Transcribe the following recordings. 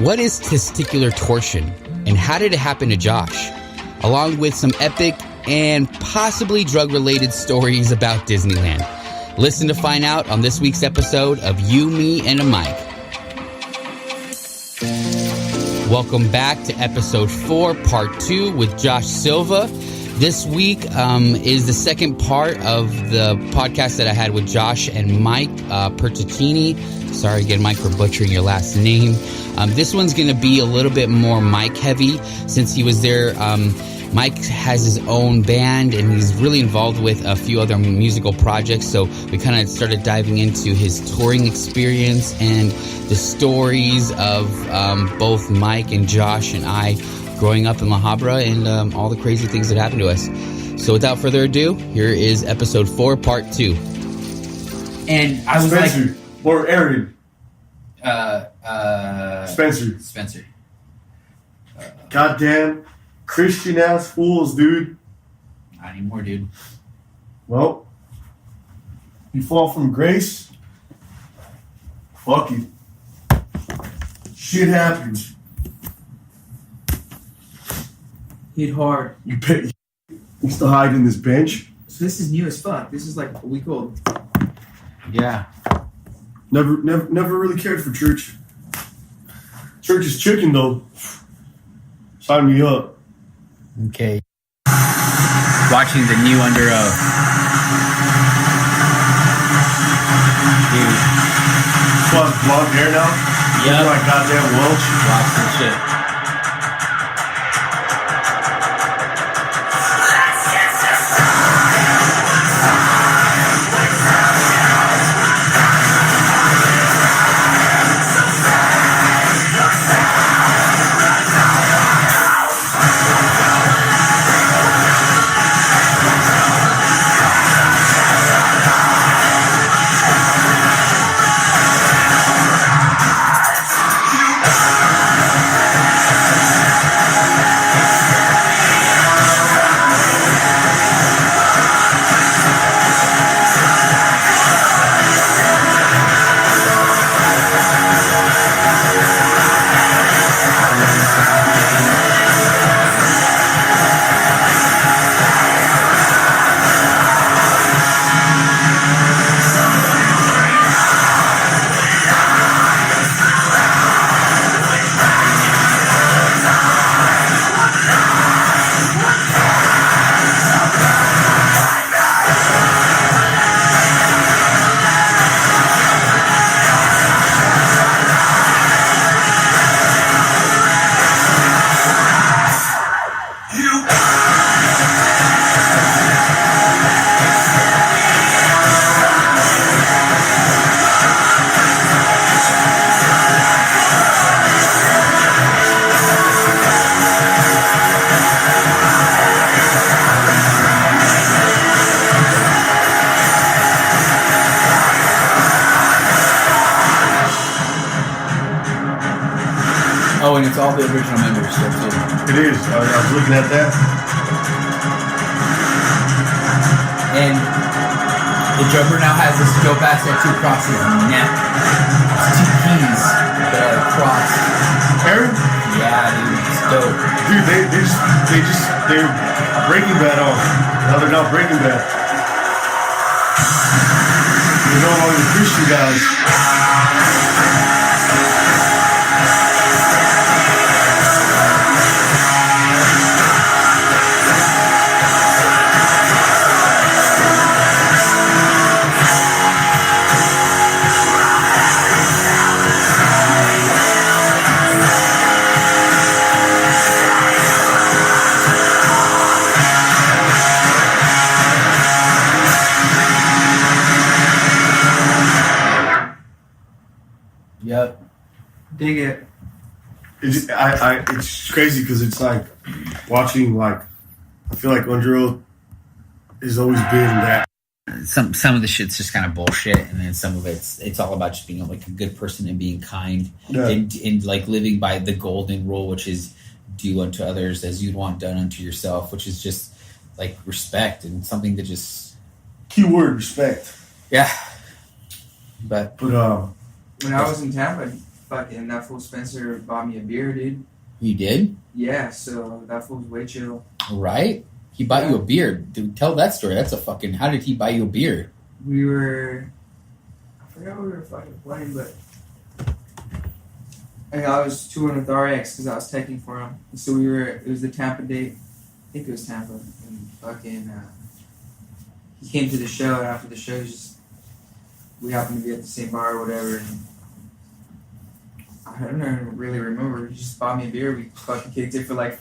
What is testicular torsion, and how did it happen to Josh? Along with some epic and possibly drug-related stories about Disneyland. Listen to find out on this week's episode of You, Me, and a Mic. Welcome back to Episode 4, Part 2 with Josh Silva. This week is the second part of the podcast that I had with Josh and Mike Perticini. Sorry again, Mike, for butchering your last name. This one's going to be a little bit more Mike heavy since he was there. Mike has his own band and he's really involved with a few other musical projects. So we kind of started diving into his touring experience and the stories of both Mike and Josh and I growing up in La Habra and all the crazy things that happened to us. So without further ado, here is Episode 4, Part 2. And I was Spencer. Or Aaron. Spencer. Goddamn Christian ass fools, dude. Not anymore, dude. Well, you fall from grace. Fuck it. Shit happens. Hit hard. You used to hide in this bench. So this is new as fuck. This is like a week old. Yeah. Never really cared for church. Church is chicken though. Sign me up. Okay. Watching the new Under Oath. Dude. Fuck blonde hair now. Yep. Like goddamn Welch. Watch some shit. Oh, and it's all the original members still too. It is. I was looking at that. And the drummer now has this dope ass tattoo across his neck. It's 2 keys that are crossed. Aaron? Yeah, dude, it's dope. Dude, they're Breaking Bad on. Now they're not Breaking Bad. They're no longer Christian guys. Yep. Dig it. It's crazy because it's like watching, like, I feel like Under Oath has always been that. Some of the shit's just kind of bullshit, and then some of it's all about just being like a good person and being kind, and like living by the golden rule, which is do unto others as you'd want done unto yourself, which is just like respect and something to just Keyword respect. Yeah. But when I was in Tampa, fucking that fool Spencer bought me a beer, dude. You did? Yeah, so that fool's way chill. Right? He bought you a beer. Dude, tell that story. That's a fucking... How did he buy you a beer? We were... I forgot what we were fucking playing, but... I was touring with RX because I was teching for him. So we were... It was the Tampa date. I think it was Tampa. And fucking... he came to the show, and after the show, we happened to be at the same bar or whatever, and I don't really remember. He just bought me a beer. We fucking kicked it for like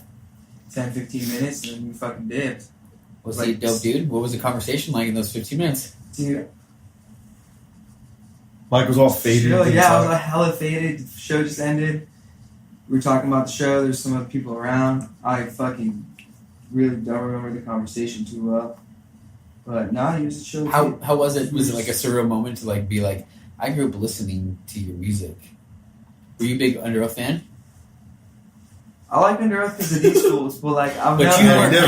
10, 15 minutes, and then we fucking dipped. Was he a dope dude? What was the conversation like in those 15 minutes? Dude. Mike was all faded. Yeah, I was like hella faded. The show just ended. We were talking about the show. There's some other people around. I fucking really don't remember the conversation too well. But nah, he was a chill. How was it? Was it like a surreal moment to like be like, I grew up listening to your music? Were you a big Under Oath fan? I like Under Oath because of these fools, but like I'm but not.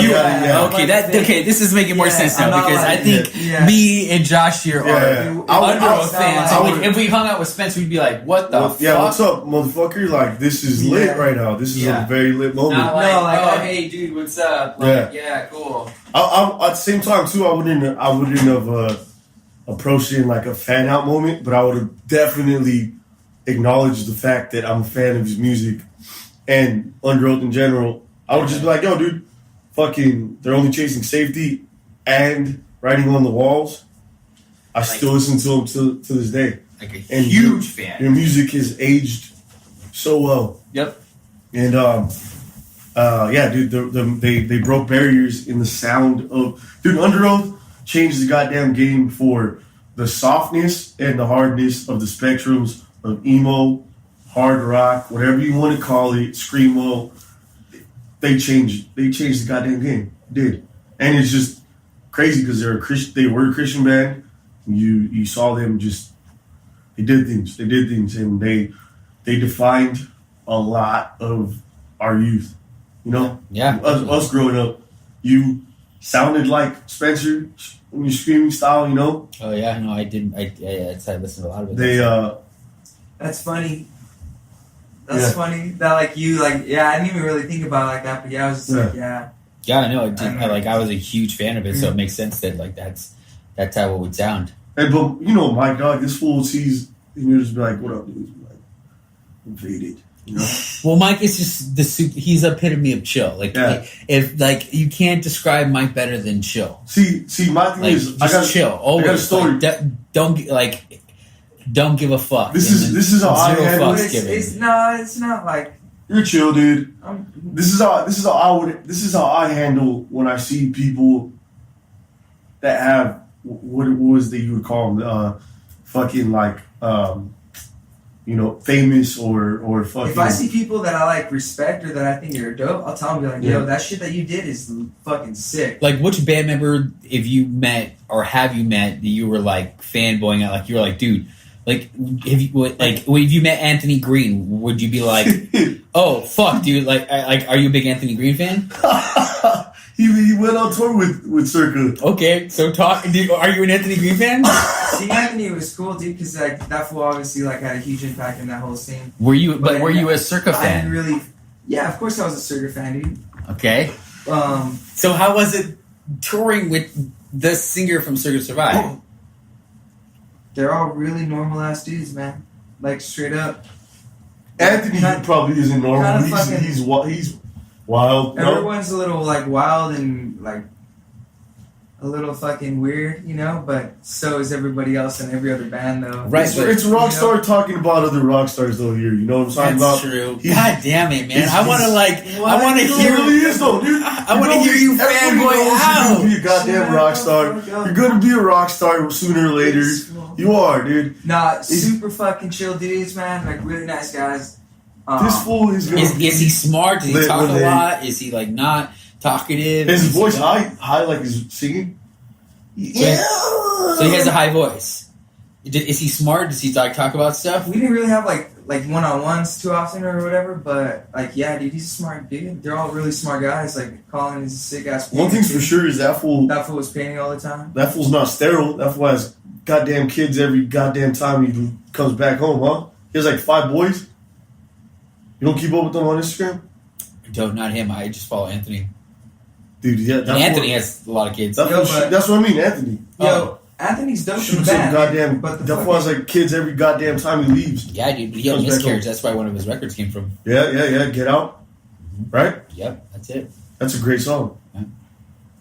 You weren't. Okay, this is making more sense now because I think me and Josh here are Under Oath fans. So if we hung out with Spence, we'd be like, "What the fuck? Yeah, what's up, motherfucker? Like, this is lit right now. This is a very lit moment." Not like, hey, dude, what's up? Like, yeah, cool. At the same time, too, I wouldn't have approached it in like a fan out moment, but I would have definitely acknowledged the fact that I'm a fan of his music and Under Oath in general. I would just be like, yo, dude, fucking, they're only chasing safety and writing on the walls. I still listen to them to this day. Like a huge fan. Your music has aged so well. Yep. And yeah, dude, they broke barriers in the sound of... Dude, Under Oath changed the goddamn game for the softness and the hardness of the spectrums of emo, hard rock, whatever you want to call it, screamo. They changed the goddamn game. Did. And it's just crazy because they were a Christian band. You saw them just... They did things, and they defined a lot of our youth. You know? Yeah. Us growing up, you sounded like Spencer in your screaming style, you know? Oh, yeah. No, I didn't. I listened to a lot of it. That's funny. That's funny. That, like, you, like, yeah, I didn't even really think about it like that, but yeah, I was just like, yeah. Yeah, I know. I was a huge fan of it, so it makes sense that, like, that's how it would sound. Hey, but, you know, my God, this fool sees, and you just be like, what up, dude? Like, I'm faded. You know? Well, Mike is just he's epitome of chill. Like, if like you can't describe Mike better than chill. See, my thing is, just I got chill. Always, I got a story. Like, don't give a fuck. This is how I handle it. It's not like you're chill, dude. This is how I handle when I see people that have what it was that you would call them, fucking like. You know, famous or fucking... If I see people that I, like, respect or that I think are dope, I'll tell them, be like, yo, that shit that you did is fucking sick. Like, which band member, if you met, or have you met, that you were, like, fanboying at, like, you were like, dude, like, if you met Anthony Green, would you be like, oh, fuck, dude, like, are you a big Anthony Green fan? He went on tour with Circa. Okay, so are you an Anthony Green fan? See, Anthony was cool, dude, because like that fool obviously like had a huge impact in that whole scene. Were you a Circa fan? I didn't really. Yeah, of course I was a Circa fan, dude. Okay. So how was it touring with the singer from Circa Survive? They're all really normal ass dudes, man. Like straight up. Anthony probably isn't normal. He's wild. Everyone's a little like wild and like a little fucking weird, you know, but so is everybody else in every other band though. Right. It's a rock star talking about other rock stars though here. You know what I'm talking about? That's true. God damn it, man. I want to hear really is though, dude. I want to hear you fanboy out. You're gonna be a goddamn rock star. You're gonna be a rock star sooner or later. You are, dude. Nah, super fucking chill dudes, man. Like really nice guys. This fool is gonna is he smart? Does he talk a lot? Is he like not talkative? Is his voice high like he's singing? Yeah. So he has a high voice. Is he smart? Does he talk about stuff? We didn't really have like one-on-ones too often or whatever, but like yeah, dude, he's a smart dude. They're all really smart guys. Like Colin is a sick ass. One thing's for sure is that fool. That fool was painting all the time. That fool's not sterile. That fool has goddamn kids every goddamn time he comes back home, huh? He has like 5 boys. You don't keep up with them on Instagram? Don't, not him. I just follow Anthony. Dude, yeah. And Anthony has a lot of kids. That's what I mean, Anthony. Anthony's dope. Shoots some goddamn. That was like kids every goddamn time he leaves. Yeah, dude. But he had a miscarriage. That's why one of his records came from. Yeah. Get Out. Right? Yep, that's it. That's a great song. Yeah.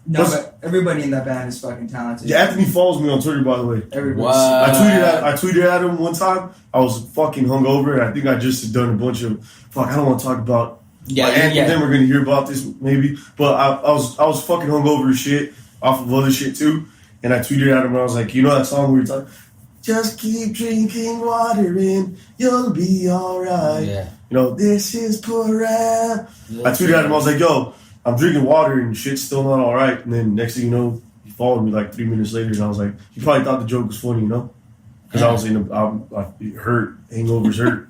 No, but everybody in that band is fucking talented. Yeah, Anthony follows me on Twitter, by the way. What? I tweeted at him one time. I was fucking hungover, and I think I just had done a bunch of I don't want to talk about. Anthony and them are gonna hear about this maybe, but I was fucking hungover as shit off of other shit too, and I tweeted at him and I was like, you know that song where you're talking, just keep drinking water and you'll be alright. Yeah. You know, this is Pura. I tweeted at him, I was like, yo, I'm drinking water and shit's still not alright. And then next thing you know, he followed me like 3 minutes later, and I was like, he probably thought the joke was funny, you know? Because I was hurt, hangovers hurt.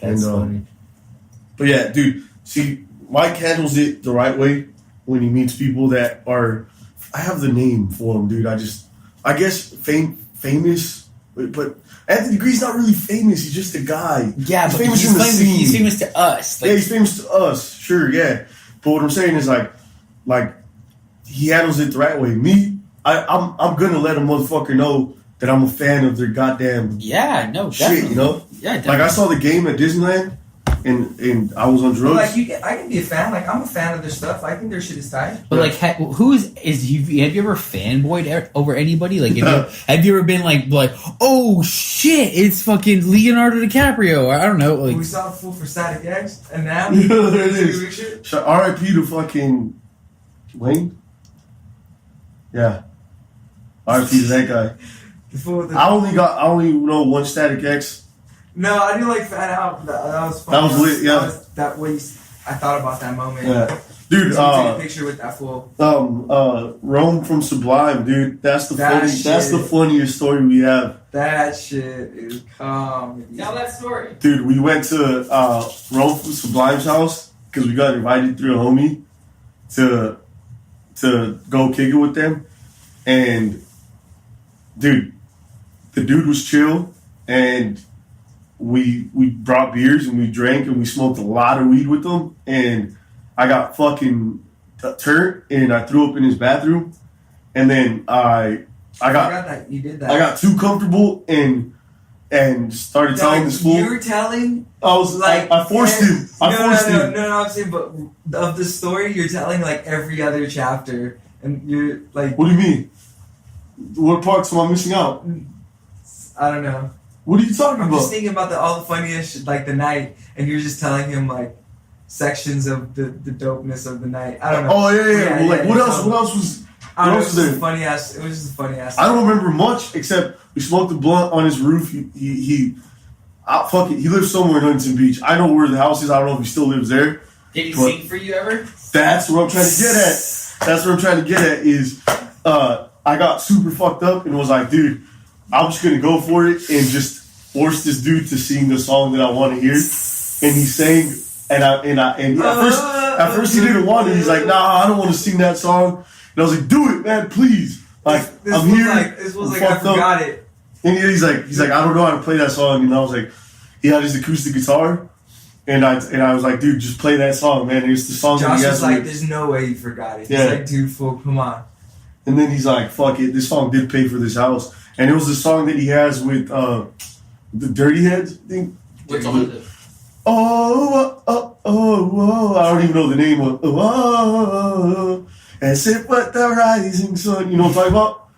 That's funny. But yeah, dude, see, Mike handles it the right way when he meets people that are, I have the name for him, dude. I guess famous, but Anthony Gree's not really famous. He's just a guy. Yeah, he's but famous in the scene. He's famous to us. Yeah, he's famous to us, sure, yeah. But what I'm saying is like he handles it the right way. Me, I'm gonna let a motherfucker know that I'm a fan of their goddamn definitely. shit, you know? Yeah, definitely. Like I saw the game at Disneyland. And I was on drugs. Like I can be a fan. Like I'm a fan of their stuff. I think their shit is tight. But like, have you ever fanboyed over anybody? Like, have you ever been like, oh shit, it's fucking Leonardo DiCaprio? Or I don't know. Like, we saw a fool for Static X, and now there it is. R.I.P. to fucking Wayne. Yeah, R.I.P. to that guy. The fool with the I only know one Static X. No, I do like Fat Out. That was fun. That was lit, yeah. That was I thought about that moment. Yeah. Dude, take a picture with that fool. Rome from Sublime, dude. That's the funniest story we have. That shit is calm. Tell that story. Dude, we went to Rome from Sublime's house because we got invited through a homie to go kick it with them. And dude, the dude was chill, and we brought beers and we drank and we smoked a lot of weed with them, and I got fucking turned and I threw up in his bathroom, and then I got that you did that. I got too comfortable and started telling this fool. You were telling. I was like, I forced him. No, I'm saying, but of the story, you're telling like every other chapter, and you're like. What do you mean? What parts am I missing out? I don't know. What are you talking I'm about? just thinking about all the funniest shit, like the night, and you're just telling him like sections of the dopeness of the night. I don't know. Oh yeah. Well, like what else was? What else was there? Funny ass. It was just a funny ass. I don't remember much except we smoked a blunt on his roof. He lives somewhere in Huntington Beach. I know where the house is. I don't know if he still lives there. Did he sing for you ever? That's what I'm trying to get at. That's what I'm trying to get at is I got super fucked up and was like, dude, I'm just gonna go for it and just force this dude to sing the song that I want to hear. And he sang, and at first he didn't want it. He's like, nah, I don't want to sing that song. And I was like, do it, man, please. Like this I'm here. This was like I forgot it. And he's like, I don't know how to play that song. And I was like, he had his acoustic guitar, and I was like, dude, just play that song, man. It's the song. Josh that he has was like, there's no way you forgot it. He's like, dude, fool, come on. And then he's like, fuck it, this song did pay for this house. And it was the song that he has with the Dirty Heads, I think. What song is it? Oh, I don't even know the name of it. As if but the rising sun. You know what I'm talking about?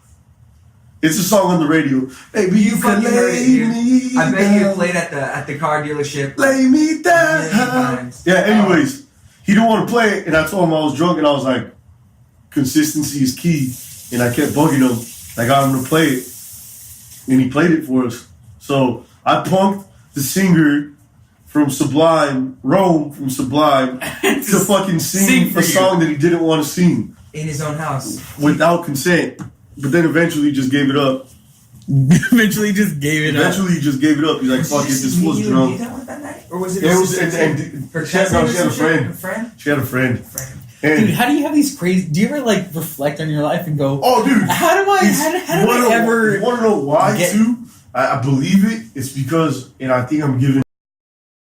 It's a song on the radio. Baby, you can lay me down. I bet you played at the car dealership. Lay me down. Yeah, anyways, he didn't want to play it, and I told him I was drunk, and I was like, consistency is key. And I kept bugging him. I got him to play it. And he played it for us. So I punked the singer from Sublime, Rome from Sublime, to fucking sing a song that he didn't want to sing. In his own house. Without consent. But then eventually just gave it up. Eventually just gave it up. He's like, fuck it, this was drunk. Or was it she had a friend. She had a friend. And dude, how do you have these crazy? Do you ever like reflect on your life and go, "Oh, dude, how do I ever?" You want to know why too? I believe it. It's because, and I think I'm giving